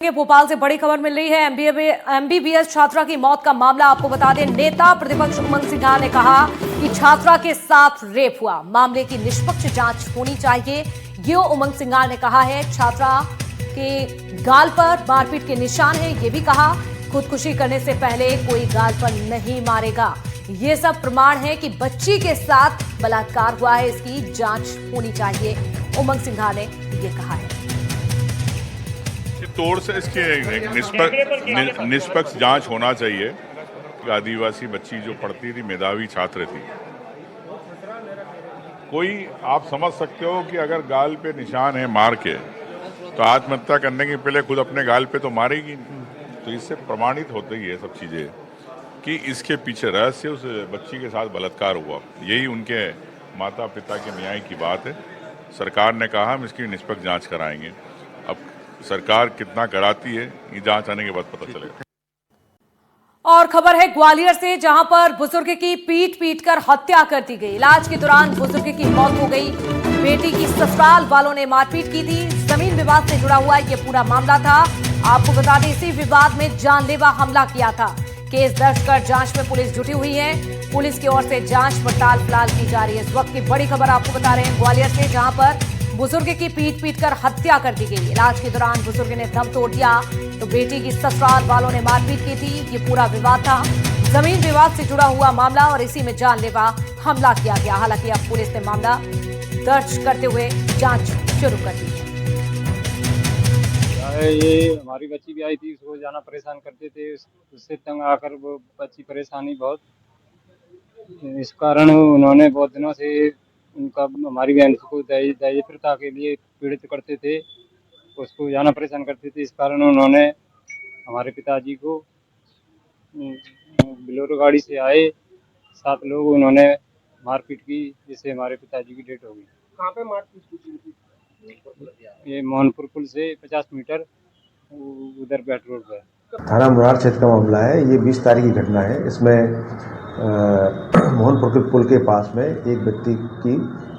भोपाल से बड़ी खबर मिल रही है। एमबीबीएस छात्रा की मौत का मामला आपको बता दें। नेता प्रतिपक्ष उमंग सिंघार ने कहा कि छात्रा के साथ रेप हुआ, मामले की निष्पक्ष जांच होनी चाहिए। ये उमंग सिंघार ने कहा है। छात्रा के गाल पर मारपीट के निशान हैं। ये भी कहा खुदकुशी करने से पहले कोई गाल पर नहीं मारेगा। ये सब प्रमाण है कि बच्ची के साथ बलात्कार हुआ है, इसकी जांच होनी चाहिए, उमंग सिंघार ने ये कहा है। तौर से इसके निष्पक्ष जांच होना चाहिए। आदिवासी बच्ची जो पढ़ती थी, मेधावी छात्र थी, कोई आप समझ सकते हो कि अगर गाल पे निशान है मार के, तो आत्महत्या करने के पहले खुद अपने गाल पे तो मारेगी नहीं। तो इससे प्रमाणित होती है सब चीजें कि इसके पीछे रहस्य उस बच्ची के साथ बलात्कार हुआ। यही उनके माता पिता के न्याय की बात है। सरकार ने कहा हम इसकी निष्पक्ष जांच कराएंगे। अब सरकार कितना कराती है, ये जांच आने के बाद पता चलेगा। और खबर है ग्वालियर से, जहां पर बुजुर्ग की पीट कर हत्या कर दी गई। इलाज के दौरान बुजुर्ग की मौत हो गई। बेटी की ससुराल वालों ने मारपीट की थी। जमीन विवाद से जुड़ा हुआ ये पूरा मामला था। आपको बता दें, इसी विवाद में जानलेवा हमला किया था। केस दर्ज कर जांच में पुलिस जुटी हुई है। पुलिस की ओर से जांच पड़ताल फिलहाल की जा रही है। इस वक्त की बड़ी खबर आपको बता रहे हैं ग्वालियर से, जहां पर बुजुर्ग की पीट कर हत्या कर दी गई। इलाज के दौरान बुजुर्ग ने दम तोड़ दिया, तो बेटी की ससुराल वालों ने मारपीट की थी। ये पूरा विवाद था, जमीन विवाद से जुड़ा हुआ मामला, और इसी में जानलेवा हमला किया गया। हालांकि अब पुलिस ने मामला दर्ज करते हुए जांच शुरू कर दी है। ये हमारी बच्ची भी आई थी, उसको जाना परेशान करते थे, उससे तंग आकर वो बच्ची परेशानी बहुत, इस कारण उन्होंने बहुत दिनों से उनका हमारी बहन को दहेज प्रथा के लिए पीड़ित करते थे, उसको जाना परेशान करते थे। इस कारण उन्होंने हमारे पिताजी को बोलेरो गाड़ी से आए 7 लोग, उन्होंने मारपीट की, जिससे हमारे पिताजी की डेथ हो गई। कहाँ पे मारपीट की? ये मोहनपुर पुल से 50 मीटर उधर बैट रोड पर। थाना मुरार क्षेत्र का मामला है। ये 20 तारीख की घटना है। इसमें मोहनपुर के पुल के पास में एक व्यक्ति की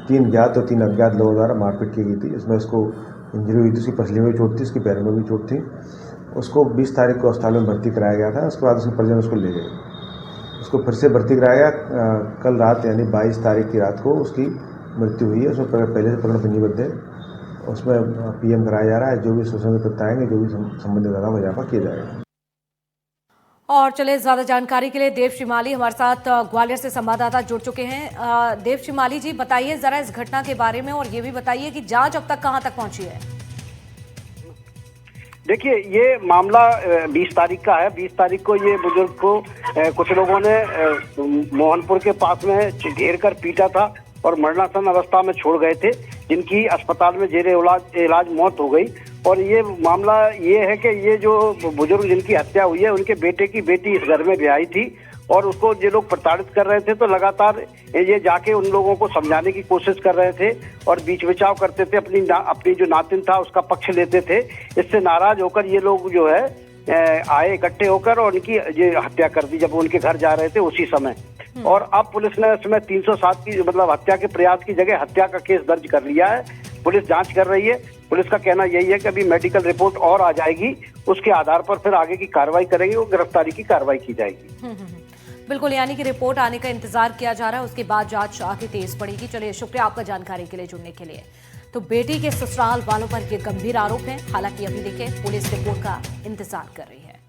3 ज्ञात और 3 अज्ञात लोगों द्वारा मारपीट की गई थी। इसमें उसको इंजरी हुई थी, उसकी पसली में भी चोट थी, उसकी पैर में भी चोट थी। उसको 20 तारीख को अस्पताल में भर्ती कराया गया था। उसके बाद उसके परिजन उसको ले गए। उसको फिर से भर्ती कराया गया। कल रात यानी 22 तारीख की रात को उसकी मृत्यु हुई है। उसमें पहले से प्रकरण पंजीबद्ध है, उसमें पीएम कराया जा रहा है। जो भी सुसंगत तथ्य आएंगे, जो भी संबंधित धारा में इजाफा किया जाएगा। और चले ज्यादा जानकारी के लिए देव श्रीमाली हमारे साथ ग्वालियर से संवाददाता जुड़ चुके हैं। देव श्रीमाली जी, बताइए जरा इस घटना के बारे में, और ये भी बताइए कि जांच अब तक कहां तक पहुंची है। देखिए, ये मामला 20 तारीख का है। 20 तारीख को ये बुजुर्ग को कुछ लोगों ने मोहनपुर के पास में घेर कर पीटा था और मरणासन अवस्था में छोड़ गए थे, जिनकी अस्पताल में जेरे इलाज मौत हो गई। और ये मामला ये है कि ये जो बुजुर्ग जिनकी हत्या हुई है, उनके बेटे की बेटी इस घर में ब्याही थी, और उसको ये लोग प्रताड़ित कर रहे थे। तो लगातार ये जाके उन लोगों को समझाने की कोशिश कर रहे थे और बीच बचाव करते थे, अपनी जो नातिन था उसका पक्ष लेते थे। इससे नाराज होकर ये लोग जो है आए इकट्ठे होकर, और उनकी ये हत्या कर दी जब उनके घर जा रहे थे उसी समय। और अब पुलिस ने इसमें 307 की मतलब हत्या के प्रयास की जगह हत्या का केस दर्ज कर लिया है। पुलिस जांच कर रही है। पुलिस का कहना यही है कि अभी मेडिकल रिपोर्ट और आ जाएगी, उसके आधार पर फिर आगे की कार्रवाई करेंगे और गिरफ्तारी की कार्रवाई की जाएगी। बिल्कुल, यानी कि रिपोर्ट आने का इंतजार किया जा रहा है, उसके बाद जांच आगे तेज पड़ेगी। चलिए, शुक्रिया आपका जानकारी के लिए, जुड़ने के लिए। तो बेटी के ससुराल वालों पर ये गंभीर आरोप है। हालांकि अभी देखिए, पुलिस रिपोर्ट का इंतजार कर रही है।